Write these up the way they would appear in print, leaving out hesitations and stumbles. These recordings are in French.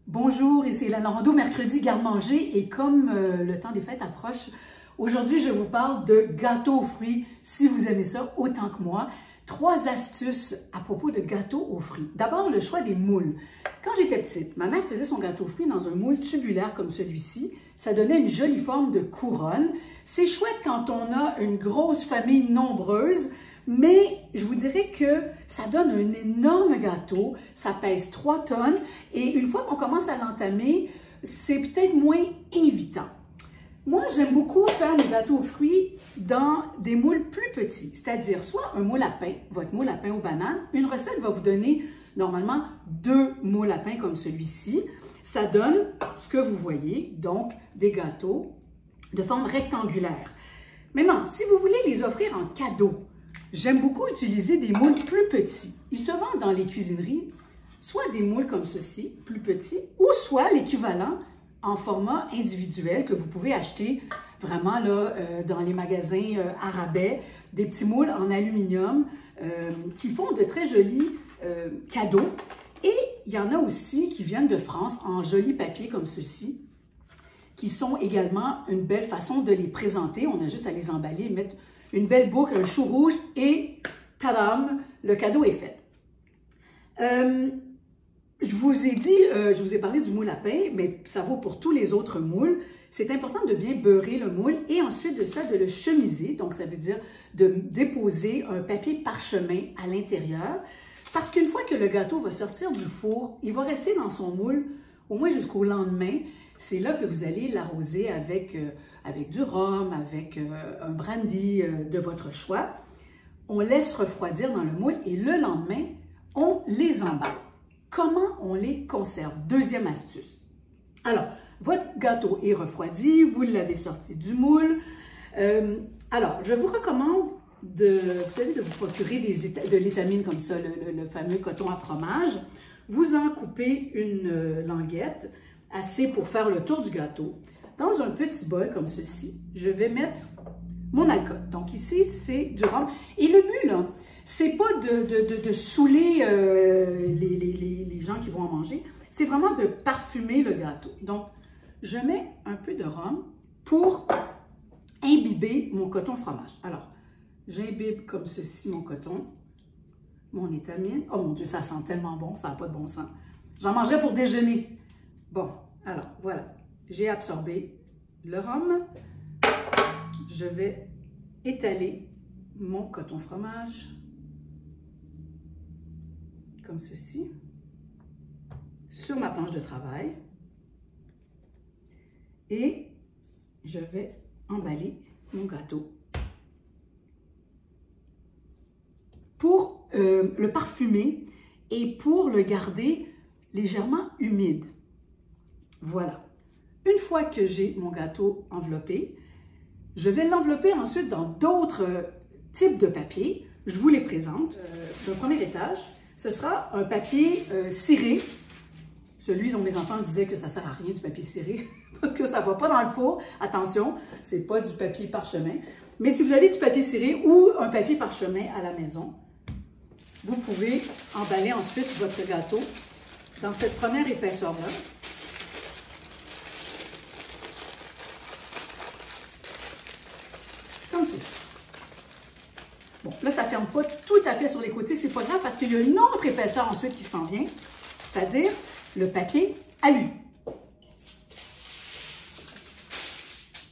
Bonjour, ici Hélène Rondeau, mercredi garde-manger et comme le temps des fêtes approche, aujourd'hui je vous parle de gâteaux aux fruits, si vous aimez ça autant que moi. 3 astuces à propos de gâteaux aux fruits. D'abord, le choix des moules. Quand j'étais petite, ma mère faisait son gâteau aux fruits dans un moule tubulaire comme celui-ci. Ça donnait une jolie forme de couronne. C'est chouette quand on a une grosse famille nombreuse, mais je vous dirais que ça donne un énorme gâteau, ça pèse 3 tonnes et une fois qu'on commence à l'entamer, c'est peut-être moins invitant. Moi, j'aime beaucoup faire mes gâteaux aux fruits dans des moules plus petits, c'est-à-dire soit un moule à pain, votre moule à pain aux bananes. Une recette va vous donner normalement 2 moules à pain comme celui-ci. Ça donne ce que vous voyez, donc des gâteaux de forme rectangulaire. Maintenant, si vous voulez les offrir en cadeau, j'aime beaucoup utiliser des moules plus petits. Ils se vendent dans les cuisineries, soit des moules comme ceci, plus petits, ou soit l'équivalent en format individuel que vous pouvez acheter vraiment là, dans les magasins à rabais, des petits moules en aluminium qui font de très jolis cadeaux. Et il y en a aussi qui viennent de France en joli papier comme ceci, qui sont également une belle façon de les présenter. On a juste à les emballer, mettre une belle boucle, un chou rouge et tadam, le cadeau est fait. Je vous ai dit, je vous ai parlé du moule à pain, mais ça vaut pour tous les autres moules. C'est important de bien beurrer le moule et ensuite de ça, de le chemiser. Donc, ça veut dire de déposer un papier parchemin à l'intérieur. Parce qu'une fois que le gâteau va sortir du four, il va rester dans son moule au moins jusqu'au lendemain. C'est là que vous allez l'arroser avec du rhum, avec un brandy de votre choix. On laisse refroidir dans le moule et le lendemain, on les emballe. Comment on les conserve? Deuxième astuce. Alors, votre gâteau est refroidi, vous l'avez sorti du moule. Alors, je vous recommande de vous procurer de l'étamine comme ça, le fameux coton à fromage. Vous en coupez une languette, assez pour faire le tour du gâteau. Dans un petit bol comme ceci, je vais mettre mon alcool. Donc ici, c'est du rhum. Et le but, là, c'est pas de saouler les gens qui vont en manger, c'est vraiment de parfumer le gâteau. Donc, je mets un peu de rhum pour imbiber mon coton fromage. Alors, j'imbibe comme ceci mon coton, mon étamine. Oh mon Dieu, ça sent tellement bon, ça n'a pas de bon sens. J'en mangerai pour déjeuner. Bon, alors, voilà. J'ai absorbé le rhum. Je vais étaler mon coton fromage comme ceci sur ma planche de travail et je vais emballer mon gâteau pour le parfumer et pour le garder légèrement humide. Voilà. Une fois que j'ai mon gâteau enveloppé, je vais l'envelopper ensuite dans d'autres types de papier. Je vous les présente. Le premier étage, ce sera un papier ciré, celui dont mes enfants disaient que ça ne sert à rien du papier ciré, parce que ça ne va pas dans le four. Attention, ce n'est pas du papier parchemin. Mais si vous avez du papier ciré ou un papier parchemin à la maison, vous pouvez emballer ensuite votre gâteau dans cette première épaisseur-là. Comme ceci. Bon, là, ça ne ferme pas tout à fait sur les côtés, c'est pas grave parce qu'il y a une autre épaisseur ensuite qui s'en vient, c'est-à-dire le papier alu.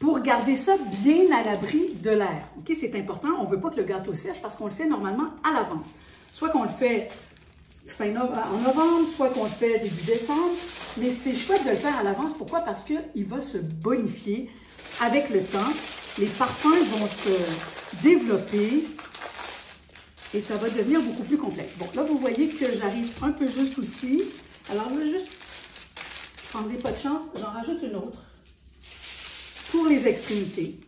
Pour garder ça bien à l'abri de l'air. OK, c'est important, on ne veut pas que le gâteau sèche parce qu'on le fait normalement à l'avance. Soit qu'on le fait en novembre, soit qu'on le fait début décembre, mais c'est chouette de le faire à l'avance. Pourquoi? Parce qu'il va se bonifier avec le temps. Les parfums vont se développer et ça va devenir beaucoup plus complexe. Bon, là, vous voyez que j'arrive un peu juste aussi. Alors là, juste, je prendrai pas de chance, j'en rajoute une autre pour les extrémités.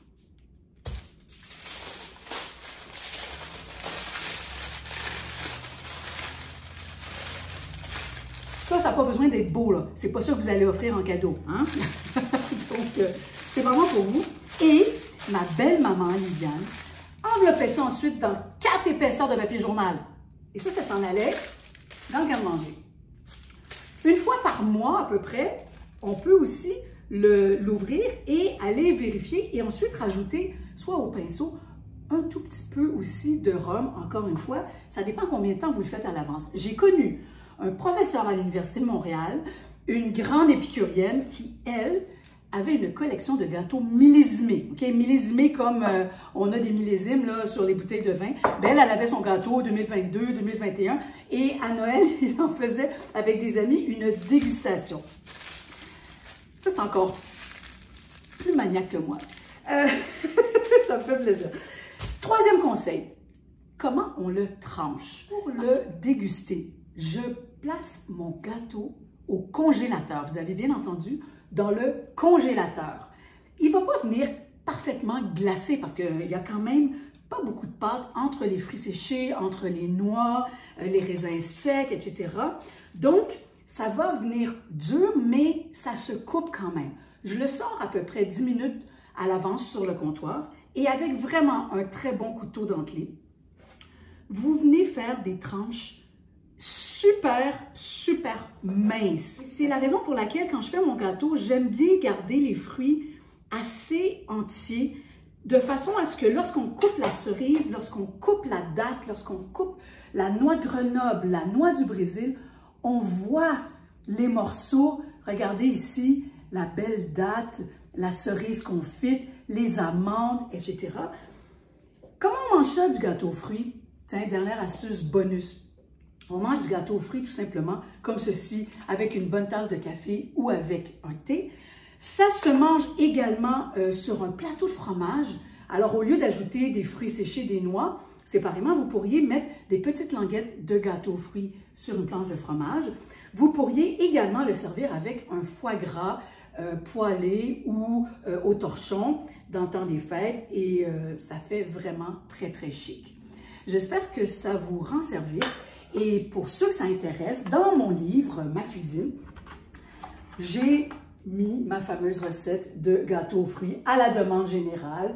Ça n'a pas besoin d'être beau, là. C'est pas ça que vous allez offrir en cadeau, hein? Donc, c'est vraiment pour vous. Et ma belle maman Liliane enveloppait ça ensuite dans 4 épaisseurs de papier journal. Et ça s'en allait dans le garde-manger. Une fois par mois à peu près, on peut aussi l'ouvrir et aller vérifier et ensuite rajouter soit au pinceau un tout petit peu aussi de rhum, encore une fois, ça dépend combien de temps vous le faites à l'avance. J'ai connu un professeur à l'Université de Montréal, une grande épicurienne qui, elle, avait une collection de gâteaux millésimés. OK? Millésimés comme on a des millésimes là, sur les bouteilles de vin. Ben, elle avait son gâteau 2022, 2021 et à Noël, ils en faisaient avec des amis une dégustation. Ça, c'est encore plus maniaque que moi. Ça me fait plaisir. Troisième conseil, comment on le tranche? Pour le déguster, je place mon gâteau au congélateur. Vous avez bien entendu, dans le congélateur. Il ne va pas venir parfaitement glacé parce qu'il y a quand même pas beaucoup de pâte entre les fruits séchés, entre les noix, les raisins secs, etc. Donc, ça va venir dur, mais ça se coupe quand même. Je le sors à peu près 10 minutes à l'avance sur le comptoir et avec vraiment un très bon couteau dentelé, vous venez faire des tranches super minces. C'est la raison pour laquelle quand je fais mon gâteau, j'aime bien garder les fruits assez entiers de façon à ce que lorsqu'on coupe la cerise, lorsqu'on coupe la date, lorsqu'on coupe la noix de Grenoble, la noix du Brésil, on voit les morceaux. Regardez ici, la belle date, la cerise confite, les amandes, etc. Comment on mange ça du gâteau aux fruits? Tiens, dernière astuce bonus. On mange du gâteau aux fruits tout simplement comme ceci, avec une bonne tasse de café ou avec un thé. Ça se mange également sur un plateau de fromage. Alors, au lieu d'ajouter des fruits séchés, des noix, séparément, vous pourriez mettre des petites languettes de gâteau aux fruits sur une planche de fromage. Vous pourriez également le servir avec un foie gras poêlé ou au torchon dans le temps des fêtes et ça fait vraiment très chic. J'espère que ça vous rend service et pour ceux que ça intéresse, dans mon livre « Ma cuisine », j'ai mis ma fameuse recette de gâteau aux fruits à la demande générale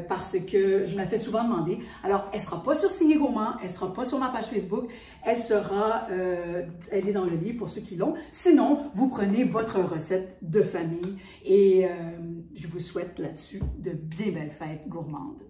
parce que je me la fais souvent demander. Alors, elle ne sera pas sur Signé Gourmand, elle ne sera pas sur ma page Facebook, elle est dans le livre pour ceux qui l'ont. Sinon, vous prenez votre recette de famille et je vous souhaite là-dessus de bien belles fêtes gourmandes.